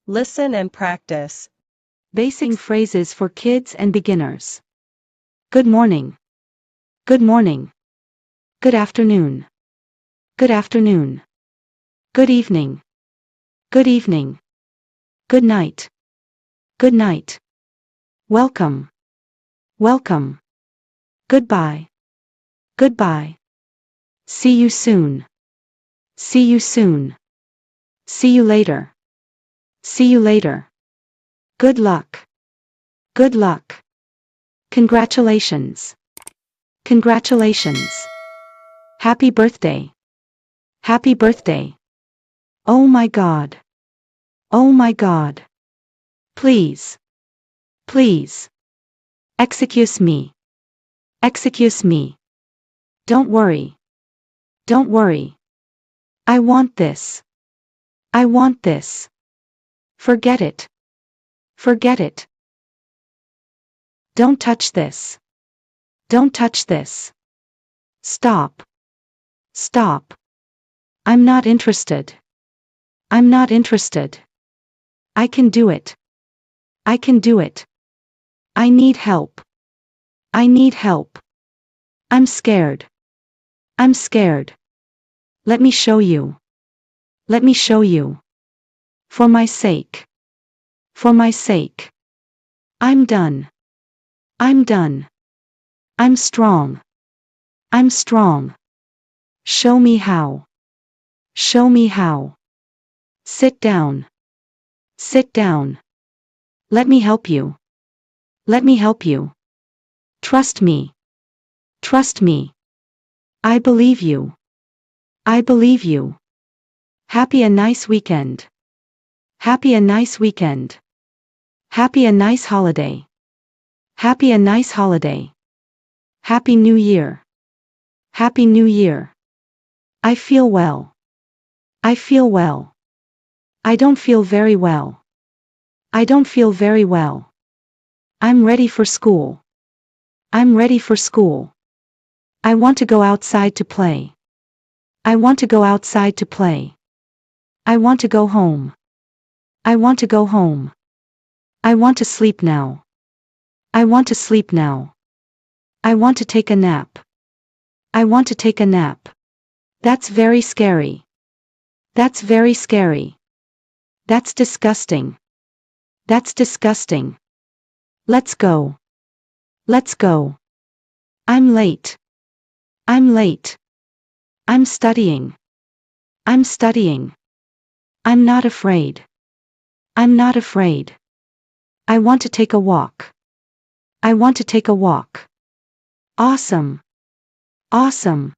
Listen and practice. Basic phrases for kids and beginners. Good morning. Good morning. Good afternoon. Good afternoon. Good evening. Good evening. Good night. Good night. Welcome. Welcome. Goodbye. Goodbye. See you soon. See you soon. See you later. See you later. Good luck. Good luck. Congratulations. Congratulations. Happy birthday. Happy birthday. Oh my God. Oh my God. Please. Please. Excuse me. Excuse me. Don't worry. Don't worry. I want this. I want this. Forget it. Forget it. Don't touch this. Don't touch this. Stop. Stop. I'm not interested. I'm not interested. I can do it. I can do it. I need help. I need help. I'm scared. I'm scared. Let me show you. Let me show you. For my sake. For my sake. I'm done. I'm done. I'm strong. I'm strong. Show me how. Show me how. Sit down. Sit down. Let me help you. Let me help you. Trust me. Trust me. I believe you. I believe you. Happy a nice weekend. Happy a nice weekend. Happy a nice holiday. Happy a nice holiday. Happy New Year. Happy New Year. I feel well. I feel well. I don't feel very well. I don't feel very well. I'm ready for school. I'm ready for school. I want to go outside to play. I want to go outside to play. I want to go home. I want to go home. I want to sleep now. I want to sleep now. I want to take a nap. I want to take a nap. That's very scary. That's very scary. That's disgusting. That's disgusting. Let's go. Let's go. I'm late. I'm late. I'm studying. I'm studying. I'm not afraid. I'm not afraid. I want to take a walk. I want to take a walk. Awesome. Awesome.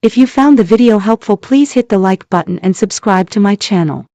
If you found the video helpful, please hit the like button and subscribe to my channel.